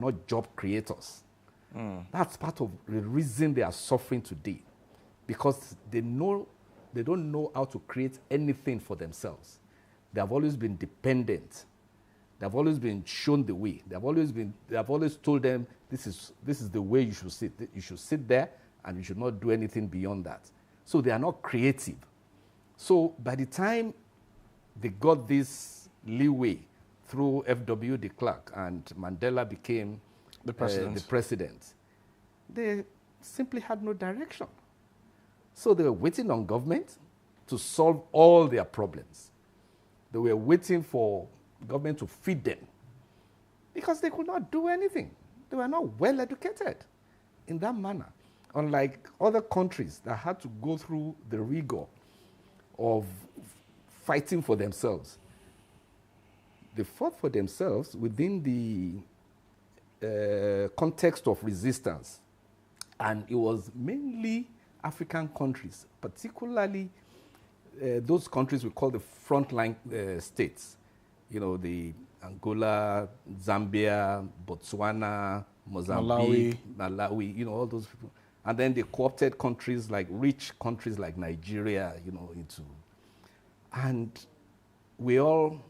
not job creators. That's part of the reason they are suffering today, because they don't know how to create anything for themselves. They have always been dependent. They have always been shown the way. They have always told them this is the way you should sit. You should sit there, and you should not do anything beyond that. So they are not creative. So by the time they got this leeway through F.W. de Klerk and Mandela became the president, they simply had no direction. So they were waiting on government to solve all their problems. They were waiting for government to feed them because they could not do anything. They were not well educated in that manner. Unlike other countries that had to go through the rigor of fighting for themselves, they fought for themselves within the context of resistance. And it was mainly African countries, particularly those countries we call the frontline states. You know, the Angola, Zambia, Botswana, Mozambique, Malawi, you know, all those people. And then they co-opted countries like rich countries like Nigeria, you know, into. And we all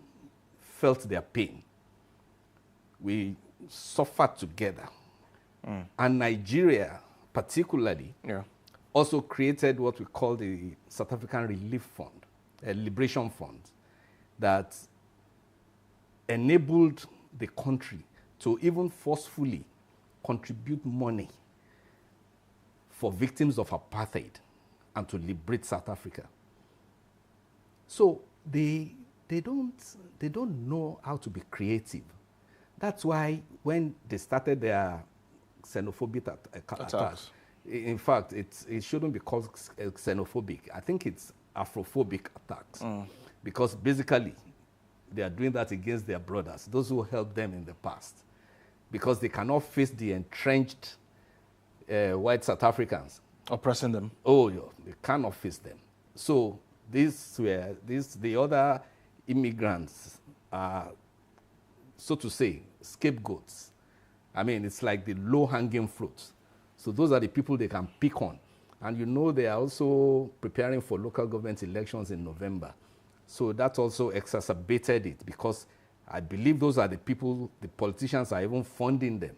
felt their pain. We suffered together. And Nigeria, particularly, also created what we call the South African Relief Fund, a Liberation Fund, that enabled the country to even forcefully contribute money for victims of apartheid and to liberate South Africa. So they don't know how to be creative. That's why when they started their xenophobic attacks, in fact, it shouldn't be called xenophobic. I think it's Afrophobic attacks, because basically they are doing that against their brothers, those who helped them in the past, because they cannot face the entrenched white South Africans oppressing them. Oh, yeah, they cannot face them. So the other immigrants are, so to say, scapegoats. I mean, it's like the low-hanging fruit. So those are the people they can pick on. And you know they are also preparing for local government elections in November. So that also exacerbated it, because I believe those are the people, the politicians are even funding them,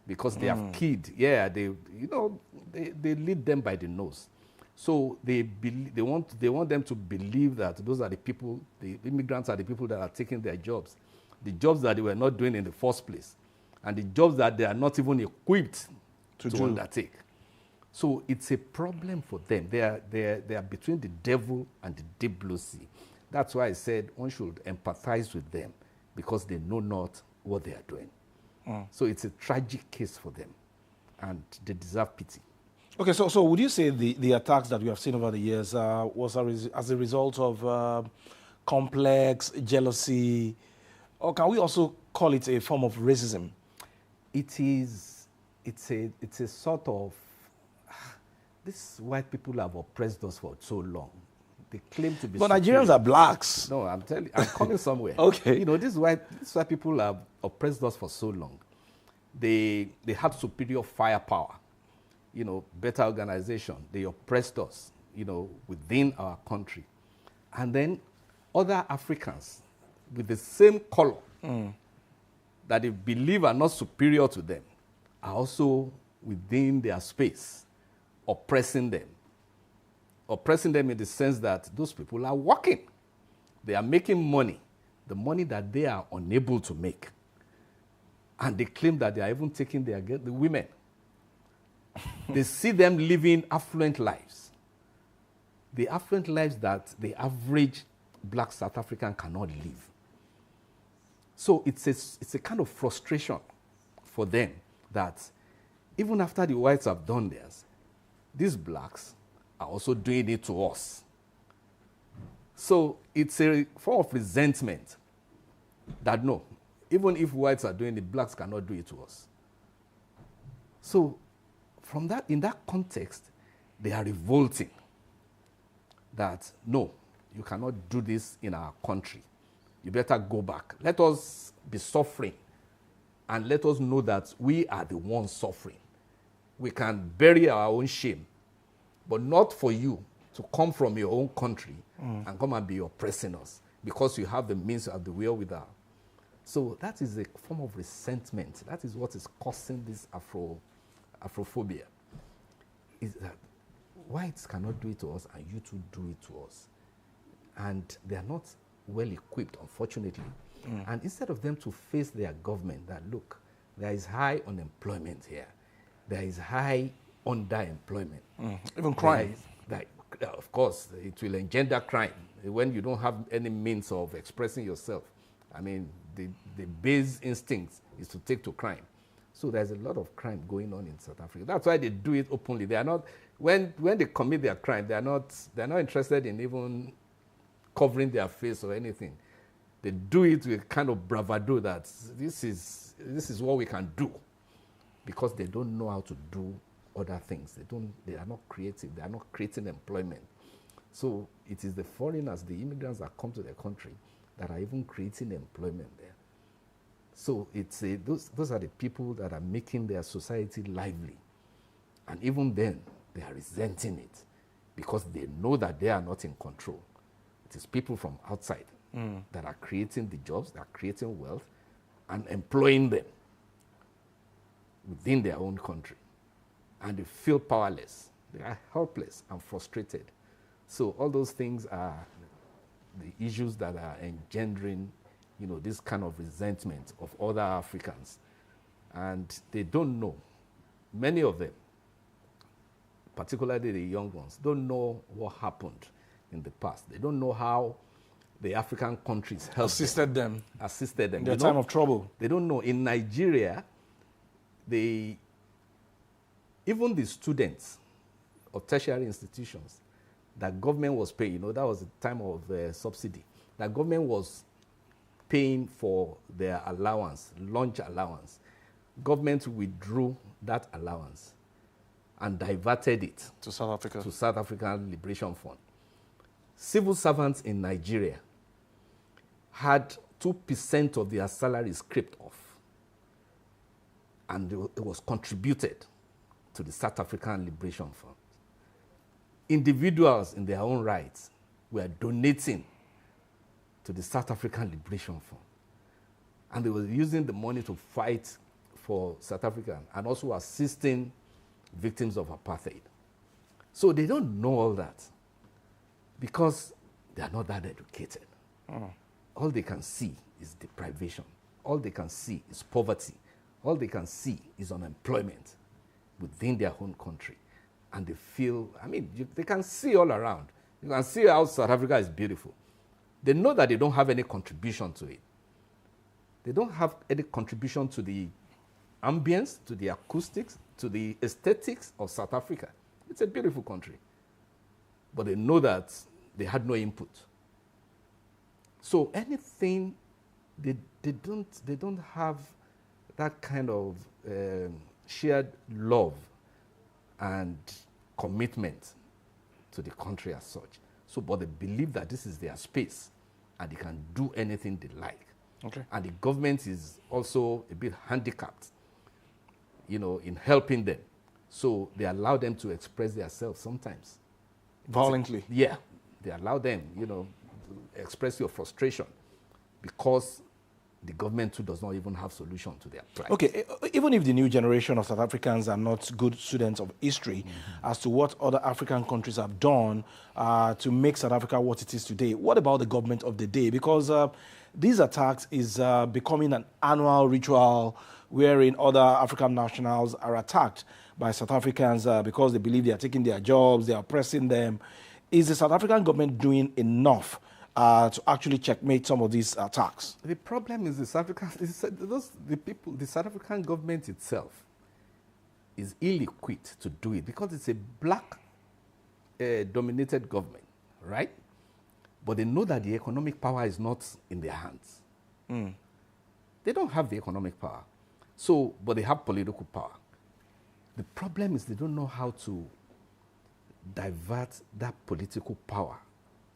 because they have killed. Yeah, they lead them by the nose. So they want them to believe that those are the people, the immigrants are the people that are taking their jobs, the jobs that they were not doing in the first place, and the jobs that they are not even equipped to undertake. So it's a problem for them. They are between the devil and the deep blue sea. That's why I said one should empathize with them, because they know not what they are doing. So it's a tragic case for them, and they deserve pity. Okay, so would you say the attacks that we have seen over the years was as a result of complex jealousy, or can we also call it a form of racism? It is. It's a sort of. These white people have oppressed us for so long. They claim to be. But Nigerians are blacks. No, I'm telling you, I'm coming somewhere. Okay. You know, these white people have oppressed us for so long. They had superior firepower, you know, better organization. They oppressed us, you know, within our country. And then other Africans with the same color that they believe are not superior to them are also within their space, oppressing them. Oppressing them in the sense that those people are working. They are making money, the money that they are unable to make. And they claim that they are even taking the women. They see them living affluent lives. The affluent lives that the average black South African cannot live. So it's a kind of frustration for them that even after the whites have done theirs, these blacks are also doing it to us. So it's a form of resentment that no, even if whites are doing it, blacks cannot do it to us. So from that, in that context, they are revolting that no, you cannot do this in our country. You better go back. Let us be suffering and let us know that we are the ones suffering. We can bury our own shame, but not for you to come from your own country and come and be oppressing us because you have the means of the wherewithal. So that is a form of resentment. That is what is causing this Afrophobia. Is that whites cannot do it to us and you too do it to us. And they are not well equipped, unfortunately. And instead of them to face their government that, look, there is high unemployment here. There is high underemployment. Even crime. Of course, it will engender crime when you don't have any means of expressing yourself. I mean, the base instinct is to take to crime. So there's a lot of crime going on in South Africa. That's why they do it openly. They are not, when they commit their crime, they're not interested in even covering their face or anything. They do it with kind of bravado that this is what we can do, because they don't know how to do other things. They are not creative. They are not creating employment. So it is the foreigners, the immigrants that come to their country that are even creating employment there. So it's those are the people that are making their society lively. And even then, they are resenting it because they know that they are not in control. It is people from outside that are creating the jobs, that are creating wealth, and employing them within their own country. And they feel powerless. They are helpless and frustrated. So all those things are the issues that are engendering, this kind of resentment of other Africans. And they don't know, many of them, particularly the young ones, don't know what happened in the past. They don't know how the African countries helped assisted them in their time of trouble. They don't know. In Nigeria, even the students of tertiary institutions that government was paying, that was the time of subsidy, that government was paying for their allowance, lunch allowance. Government withdrew that allowance and diverted it to South Africa, to South African Liberation Fund. Civil servants in Nigeria had 2% of their salary scraped off, and it was contributed to the South African Liberation Fund. Individuals in their own rights were donating to the South African Liberation Fund, and they were using the money to fight for South Africa and also assisting victims of apartheid. So they don't know all that because they are not that educated. All they can see is deprivation. All they can see is poverty. All they can see is unemployment within their own country. And they feel, they can see all around. You can see how South Africa is beautiful. They know that they don't have any contribution to it. They don't have any contribution to the ambience, to the acoustics, to the aesthetics of South Africa. It's a beautiful country. But they know that they had no input. So anything, they don't have that kind of shared love and commitment to the country as such. So, but they believe that this is their space and they can do anything they like. Okay. And the government is also a bit handicapped, in helping them. So they allow them to express themselves sometimes. Violently? Yeah. They allow them, to express your frustration because the government too does not even have solution to their plight. Okay, even if the new generation of South Africans are not good students of history as to what other African countries have done to make South Africa what it is today, what about the government of the day? Because these attacks is becoming an annual ritual wherein other African nationals are attacked by South Africans because they believe they are taking their jobs, they are oppressing them. Is the South African government doing enough to actually checkmate some of these attacks? The problem is the South African government itself is ill-equipped to do it because it's a black dominated government, right? But they know that the economic power is not in their hands. They don't have the economic power. So, but they have political power. The problem is they don't know how to divert that political power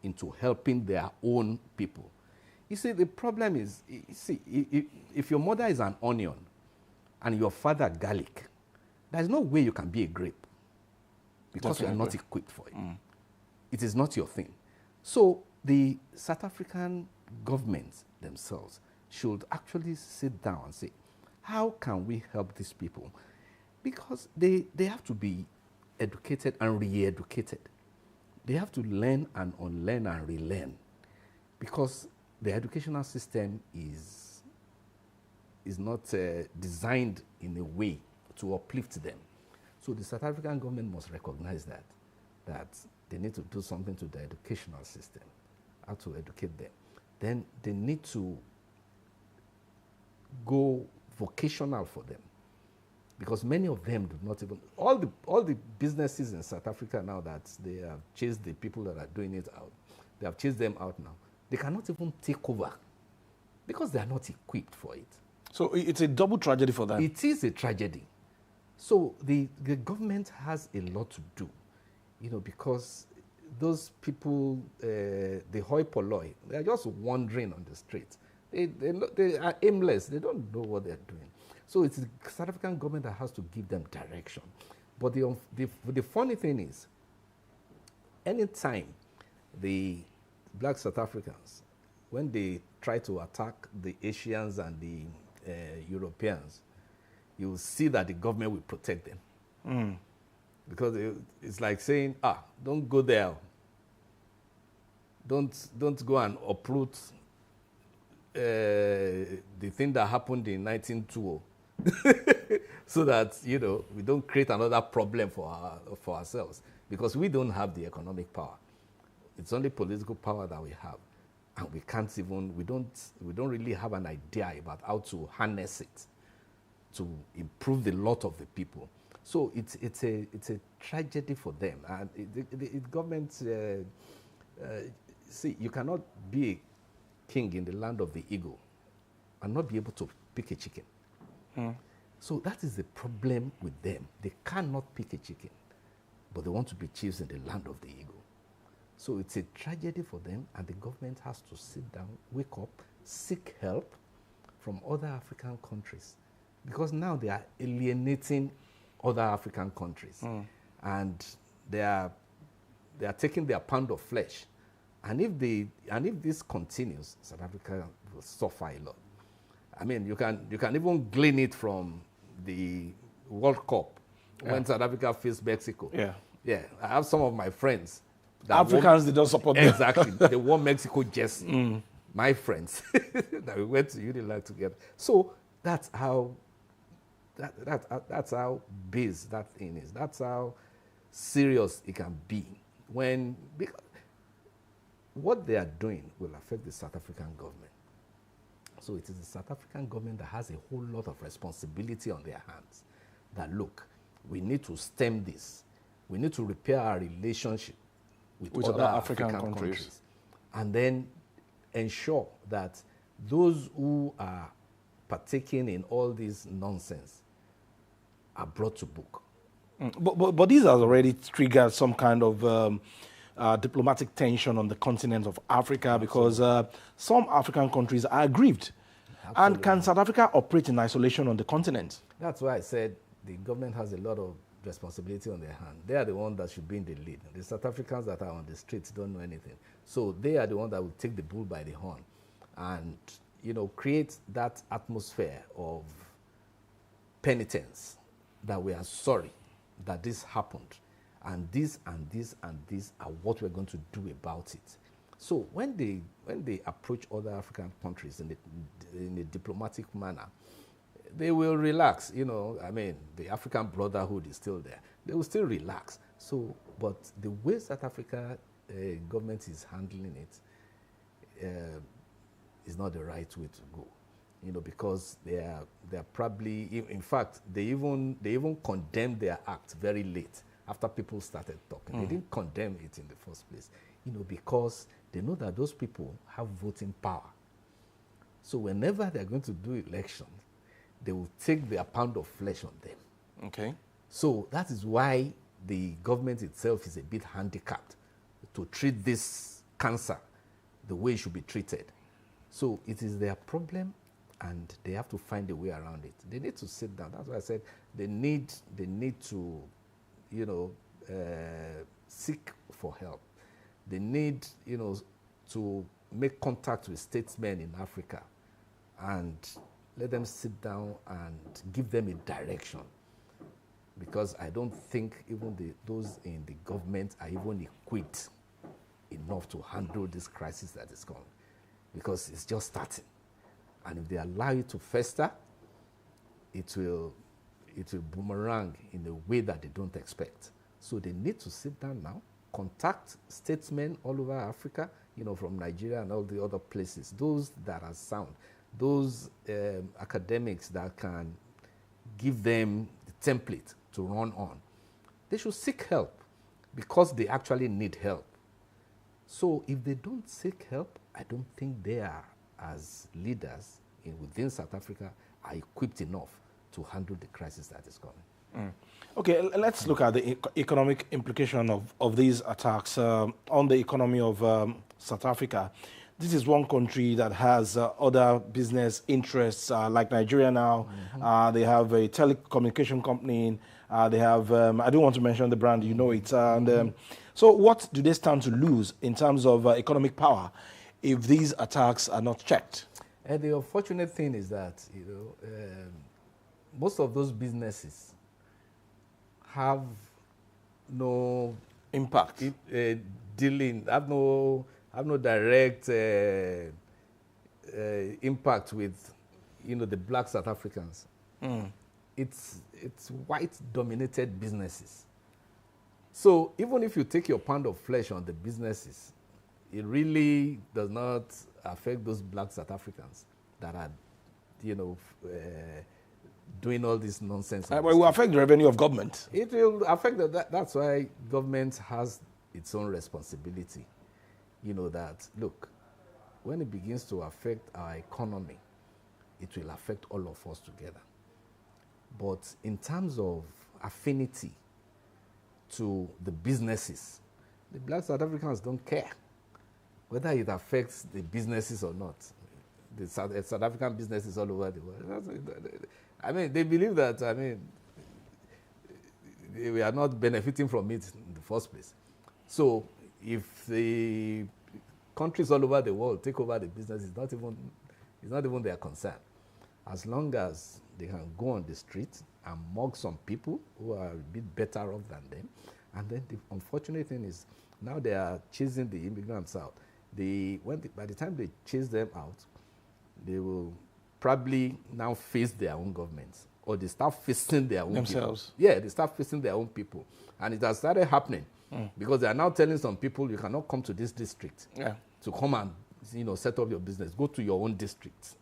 into helping their own people. You see, the problem is, if your mother is an onion and your father garlic, there's no way you can be a grape because you are not equipped for it. It is not your thing. So the South African government themselves should actually sit down and say, how can we help these people? Because they have to be educated and re-educated. They have to learn and unlearn and relearn, because the educational system is not designed in a way to uplift them. So the South African government must recognize that they need to do something to the educational system, how to educate them. Then they need to go vocational for them, because many of them do not even, all the businesses in South Africa now that they have chased the people that are doing it out, they have chased them out now, they cannot even take over because they are not equipped for it. So it's a double tragedy for them. It is a tragedy. So the government has a lot to do, because those people, the hoi polloi, they are just wandering on the streets. They are aimless. They don't know what they're doing. So it's the South African government that has to give them direction. But the funny thing is, anytime the black South Africans, when they try to attack the Asians and the Europeans, you will see that the government will protect them. Because it's like saying, don't go there. Don't go and uproot the thing that happened in 1920 so that, we don't create another problem for ourselves, because we don't have the economic power. It's only political power that we have, and we don't really have an idea about how to harness it to improve the lot of the people. So it's a tragedy for them, and the government. See, you cannot be a king in the land of the eagle and not be able to pick a chicken. So that is the problem with them. They cannot pick a chicken, but they want to be chiefs in the land of the eagle. So it's a tragedy for them, and the government has to sit down, wake up, seek help from other African countries, because now they are alienating other African countries, and they are taking their pound of flesh. And if this continues, South Africa will suffer a lot. I mean, you can even glean it from the World Cup when South Africa faced Mexico. Yeah. I have some of my friends. Africans, they don't support them. Exactly. They wore Mexico jersey. My friends. That we went to Unilag together. So that's how base that thing is. That's how serious it can be. Because what they are doing will affect the South African government. So it is the South African government that has a whole lot of responsibility on their hands. That, look, we need to stem this. We need to repair our relationship with other African countries. And then ensure that those who are partaking in all this nonsense are brought to book. But these have already triggered some kind of diplomatic tension on the continent of Africa, because some African countries are aggrieved. Absolutely. And can South Africa operate in isolation on the continent? That's why I said the government has a lot of responsibility on their hand. They are the ones that should be in the lead. The South Africans that are on the streets don't know anything. So they are the ones that will take the bull by the horn and, create that atmosphere of penitence, that we are sorry that this happened, and this and this and this are what we're going to do about it. So when they approach other African countries in a diplomatic manner, they will relax. The African brotherhood is still there. They will still relax. So, but the way South Africa government is handling it is not the right way to go. Because they are probably, in fact, they even condemned their act very late after people started talking. They didn't condemn it in the first place, because they know that those people have voting power. So whenever they're going to do elections, they will take their pound of flesh on them. Okay. So that is why the government itself is a bit handicapped to treat this cancer the way it should be treated. So it is their problem, and they have to find a way around it. They need to sit down. That's why I said they need to, you know, seek for help. They need, you know, to make contact with statesmen in Africa and let them sit down and give them a direction. Because I don't think even those in the government are even equipped enough to handle this crisis that is coming. Because it's just starting. And if they allow it to fester, it will boomerang in a way that they don't expect. So they need to sit down now, contact statesmen all over Africa, you know, from Nigeria and all the other places, those that are sound, those academics that can give them the template to run on. They should seek help because they actually need help. So if they don't seek help, I don't think they are, as leaders within South Africa, are equipped enough to handle the crisis that is coming. Okay, let's look at the economic implication of these attacks on the economy of South Africa. This is one country that has other business interests, like Nigeria now. They have a telecommunication company. They have, I don't want to mention the brand, you know it. So what do they stand to lose in terms of economic power if these attacks are not checked? And the unfortunate thing is that, you know, most of those businesses have no impact, have no direct impact with, you know, the black South Africans. It's white-dominated businesses. So even if you take your pound of flesh on the businesses, it really does not affect those black South Africans that are, you know, doing all this nonsense. But it will affect the revenue of government. It will affect that's why government has its own responsibility. You know that, look, when it begins to affect our economy, it will affect all of us together. But in terms of affinity to the businesses, the black South Africans don't care whether it affects the businesses or not. The South African businesses all over the world. I mean, they believe that, I mean, we are not benefiting from it in the first place. So if the countries all over the world take over the business, it's not even their concern. As long as they can go on the street and mug some people who are a bit better off than them. And then the unfortunate thing is now they are chasing the immigrants out. By the time they chase them out, they will probably now face their own governments, or they start facing their own themselves. People. Yeah, they start facing their own people. And it has started happening because they are now telling some people, you cannot come to this district to come and, you know, set up your business. Go to your own district.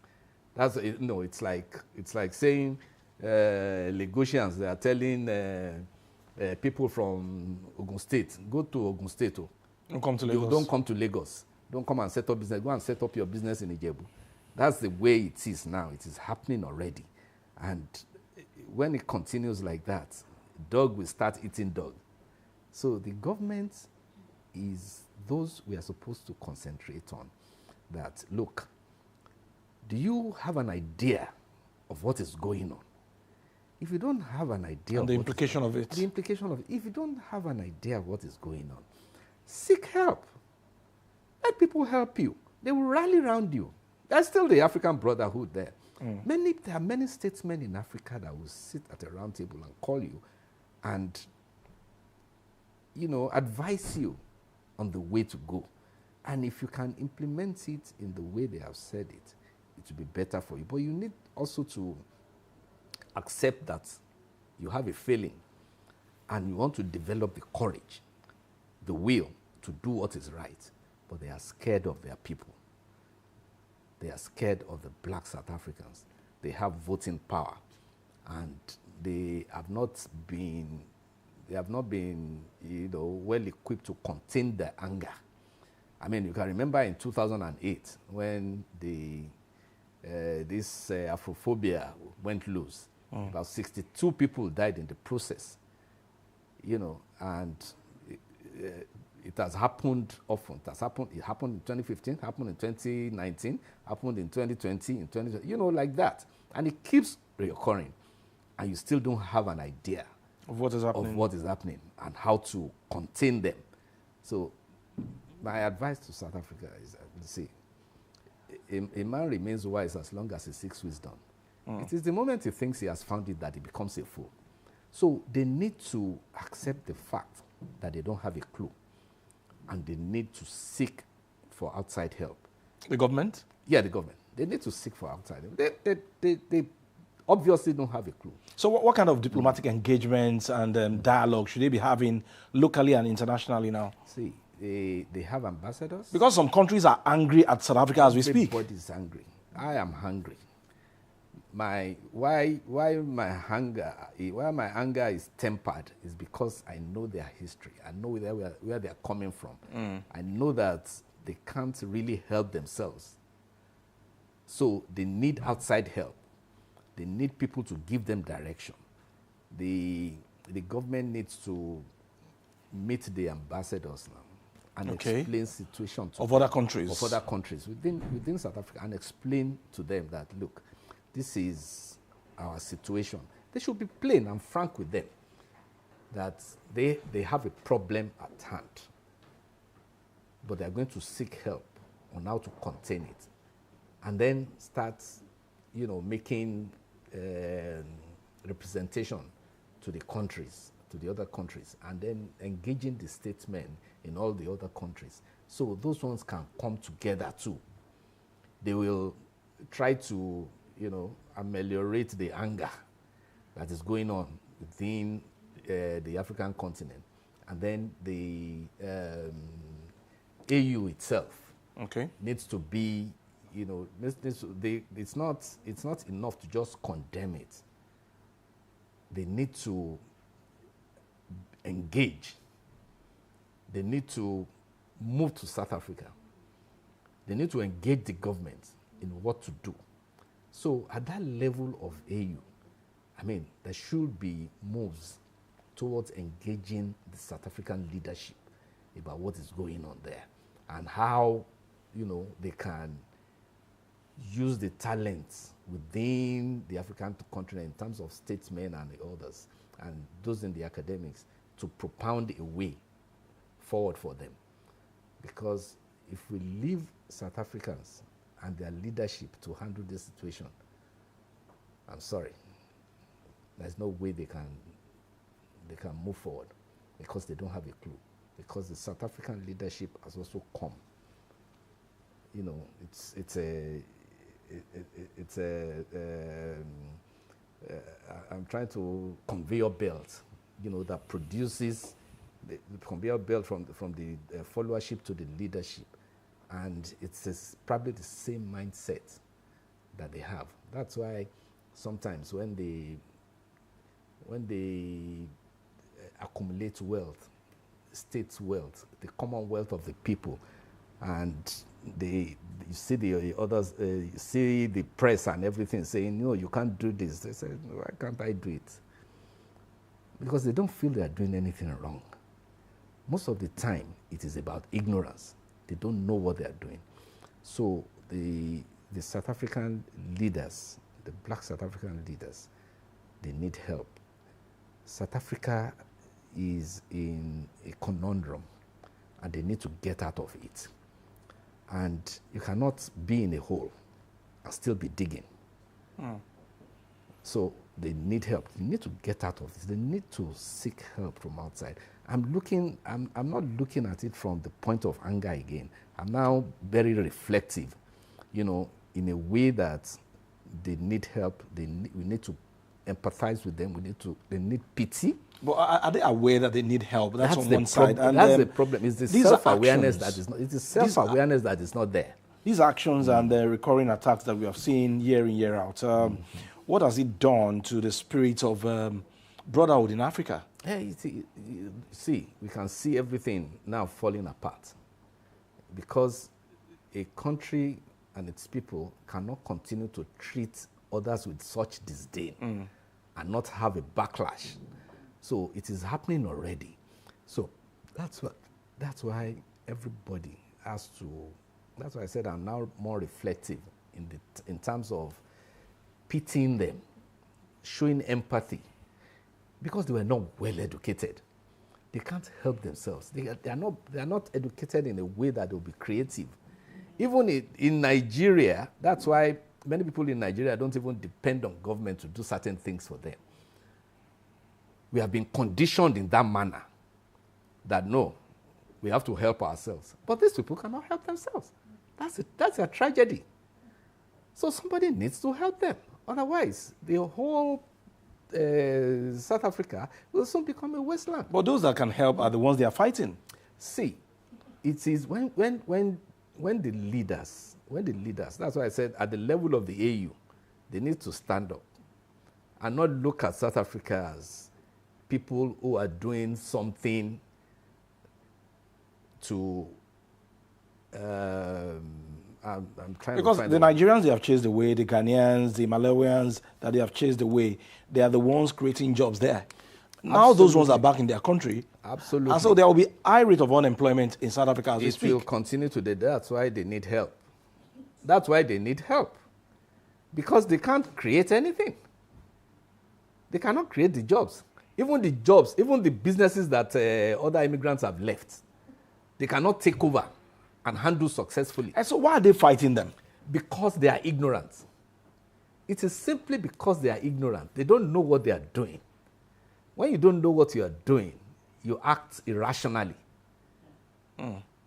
That's, you know, it's like saying Lagosians, they are telling people from Ogun State, go to Ogun State. Don't come to Lagos. You don't come to Lagos. Don't come and set up business. Go and set up your business in Ijebu. That's the way it is now. It is happening already. And when it continues like that, dog will start eating dog. So the government is those we are supposed to concentrate on. That, look, do you have an idea of what is going on? If you don't have an idea of the implication of it. The implication of it. If you don't have an idea of what is going on, seek help. Let people help you. They will rally around you. There's still the African Brotherhood there. There are many statesmen in Africa that will sit at a round table and call you and, you know, advise you on the way to go. And if you can implement it in the way they have said it, it will be better for you. But you need also to accept that you have a failing and you want to develop the courage, the will to do what is right. But they are scared of their people. They are scared of the black South Africans. They have voting power, and they have not been, you know, well equipped to contain their anger. I mean, you can remember in 2008 when this Afrophobia went loose. About 62 people died in the process, you know, and it has happened often. It happened in 2015, happened in 2019, happened in 2020, in 2020, like that. And it keeps reoccurring. And you still don't have an idea of what is happening and how to contain them. So my advice to South Africa is, see, a man remains wise as long as he seeks wisdom. It is the moment he thinks he has found it that he becomes a fool. So they need to accept the fact that they don't have a clue, and they need to seek for outside help. The government? Yeah, the government. They need to seek for outside help. They obviously don't have a clue. So what kind of diplomatic engagements and dialogue should they be having locally and internationally now? See, they have ambassadors. Because some countries are angry at South Africa as we speak. Everybody's angry. I am hungry. Why my anger is tempered is because I know their history. I know where they are coming from. I know that they can't really help themselves. So they need outside help. They need people to give them direction. The government needs to meet the ambassadors now and explain situation to other countries. Of other countries within South Africa, and explain to them that, look, this is our situation. They should be plain and frank with them that they have a problem at hand, but they are going to seek help on how to contain it, and then start, making representation to the countries, to the other countries, and then engaging the statesmen in all the other countries. So those ones can come together too. They will try to, ameliorate the anger that is going on within the African continent, and then the AU itself needs to be, it's not enough to just condemn it. They need to engage. They need to move to South Africa. They need to engage the government in what to do. So at that level of AU, there should be moves towards engaging the South African leadership about what is going on there and how, they can use the talents within the African continent in terms of statesmen and the others and those in the academics to propound a way forward for them. Because if we leave South Africans and their leadership to handle this situation, I'm sorry, there's no way they can move forward, because they don't have a clue. Because the South African leadership has also come. I'm trying to conveyor belt, that produces the conveyor belt from the followership to the leadership, and it's probably the same mindset that they have. That's why sometimes when they accumulate wealth, state's wealth, the commonwealth of the people, and you see the others, you see the press and everything saying, no, you can't do this. They say, why can't I do it? Because they don't feel they are doing anything wrong. Most of the time, it is about ignorance. They don't know what they are doing. So the South African leaders, the black South African leaders, they need help. South Africa is in a conundrum, and they need to get out of it. And you cannot be in a hole and still be digging. So they need help. They need to get out of this. They need to seek help from outside. I'm not looking at it from the point of anger again. I'm now very reflective, in a way that they need help. We need to empathize with them. They need pity. But are they aware that they need help? That's on one side. And that's the problem. It's the self-awareness that is not. It's the self-awareness that is not there. These actions and the recurring attacks that we have seen year in, year out, what has it done to the spirit of brotherhood in Africa? Yeah, you see, we can see everything now falling apart, because a country and its people cannot continue to treat others with such disdain and not have a backlash. So it is happening already. So that's that's why everybody has to, that's why I said I'm now more reflective in terms of pitying them, showing empathy, because they were not well educated. They can't help themselves. They are not educated in a way that they'll be creative. Even in Nigeria, that's why many people in Nigeria don't even depend on government to do certain things for them. We have been conditioned in that manner that no, we have to help ourselves. But these people cannot help themselves. That's a tragedy. So somebody needs to help them. Otherwise, the whole South Africa will soon become a wasteland. But those that can help are the ones they are fighting. See, it is when the leaders, that's why I said at the level of the AU, they need to stand up and not look at South Africa as people who are doing something to, I'm trying because to find the Nigerians they have chased away, the Ghanaians, the Malawians that they have chased away, they are the ones creating jobs there. Now those ones are back in their country. Absolutely. And so there will be high rate of unemployment in South Africa as we speak. It will continue today. That's why they need help. That's why they need help. Because they can't create anything. They cannot create the jobs. Even the jobs, even the businesses that other immigrants have left, they cannot take over and handle successfully. And so why are they fighting them? Because they are ignorant. It is simply because they are ignorant. They don't know what they are doing. When you don't know what you are doing, you act irrationally.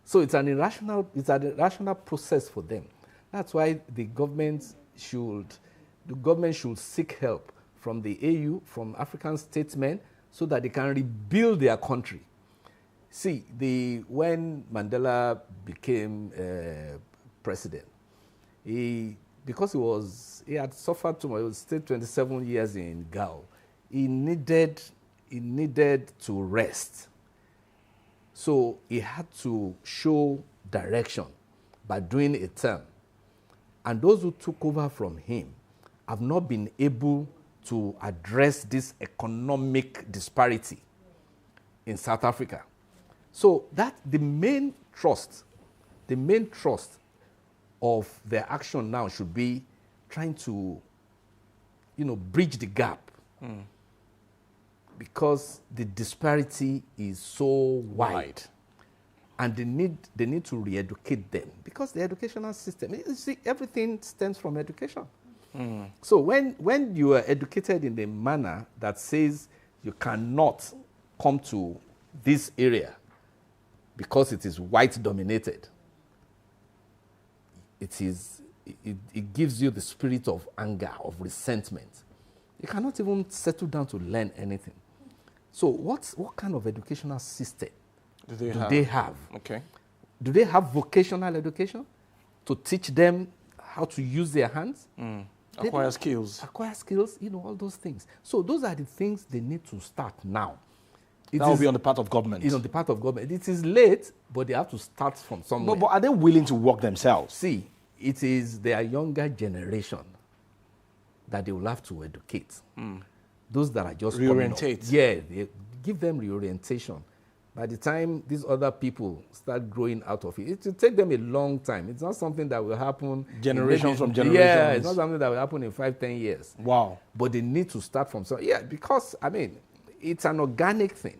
So it's an irrational process for them. That's why the government should seek help from the AU, from African statesmen, so that they can rebuild their country. See, when Mandela became president, because he had suffered too much, he stayed 27 years in Gao, he needed to rest. So he had to show direction by doing a term. And those who took over from him have not been able to address this economic disparity in South Africa. So that the main trust of their action now should be trying to, bridge the gap. Because the disparity is so wide. And they need to re-educate them. Because the educational system, you see, everything stems from education. So when you are educated in a manner that says you cannot come to this area because it is white dominated, it gives you the spirit of anger, of resentment. You cannot even settle down to learn anything. So what kind of educational system do they have? Okay. Do they have vocational education to teach them how to use their hands? Acquire skills. Acquire skills, all those things. So those are the things they need to start now. That will be on the part of government. On the part of government. It is late, but they have to start from somewhere. But are they willing to work themselves? See, it is their younger generation that they will have to educate. Those that are just reorientate. They give them reorientation. By the time these other people start growing out of it will take them a long time. It's not something that will happen generations from generations. Yeah, it's not something that will happen in 5-10 years. Wow. But they need to start from somewhere. Yeah, because it's an organic thing.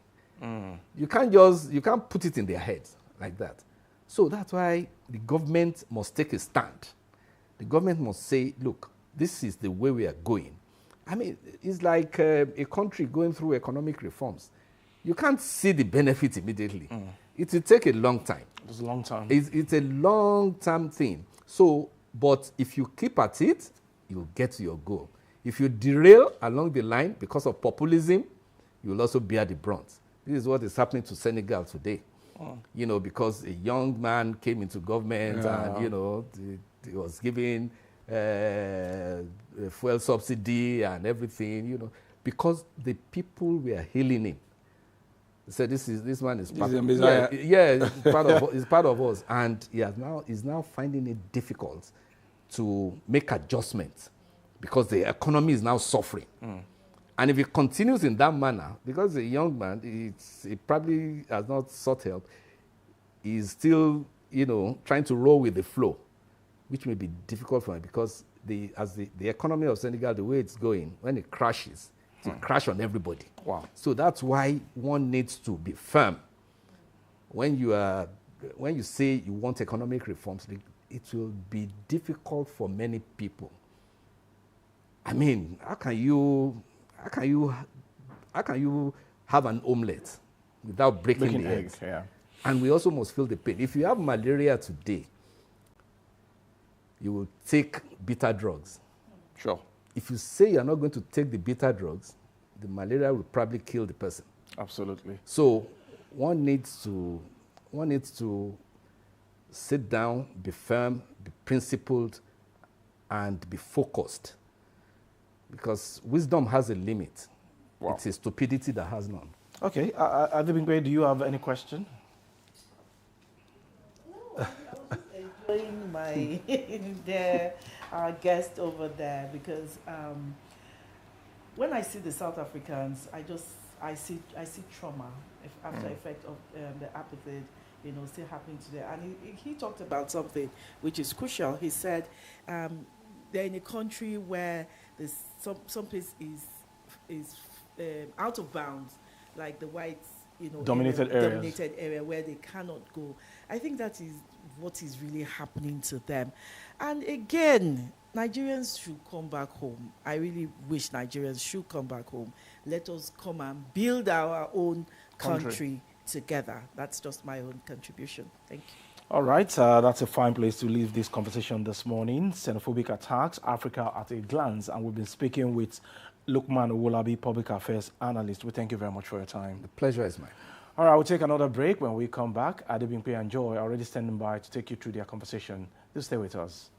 You can't put it in their heads like that. So that's why the government must take a stand. The government must say, look, this is the way we are going. It's like a country going through economic reforms. You can't see the benefits immediately. It will take a long time. It's a long time. It's a long-term thing. So, but if you keep at it, you'll get to your goal. If you derail along the line because of populism, you'll also bear the brunt. This is what is happening to Senegal today. Because a young man came into government and, he was giving fuel subsidy and everything, because the people were hailing him. They said, this man is part of us. He's part of us. And he's now finding it difficult to make adjustments because the economy is now suffering. And if it continues in that manner, because a young man, he probably has not sought help, is still, trying to roll with the flow, which may be difficult for him because the economy of Senegal, the way it's going, when it crashes, it will crash on everybody. Wow. So that's why one needs to be firm. When you say you want economic reforms, it will be difficult for many people. I mean, how can you have an omelette without breaking the eggs? Yeah. And we also must feel the pain. If you have malaria today, you will take bitter drugs. Sure. If you say you're not going to take the bitter drugs, the malaria will probably kill the person. Absolutely. So one needs to sit down, be firm, be principled, and be focused. Because wisdom has a limit. Wow. It's a stupidity that has none. Okay. Adebimpe, do you have any question? No, I was enjoying my our guest over there because when I see the South Africans, I see trauma after effect of the apartheid, still happening today. And he talked about something which is crucial. He said they're in a country where there's some place is out of bounds, like the whites, dominated area where they cannot go. I think that is what is really happening to them. And again, Nigerians should come back home. I really wish Nigerians should come back home. Let us come and build our own country together. That's just my own contribution. Thank you. All right, that's a fine place to leave this conversation this morning. Xenophobic attacks, Africa at a glance, and we've been speaking with Lukemon Owolabi, Public Affairs Analyst. We thank you very much for your time. The pleasure is mine. All right, we'll take another break. When we come back, Adebimpe and Joy are already standing by to take you through their conversation. Do stay with us.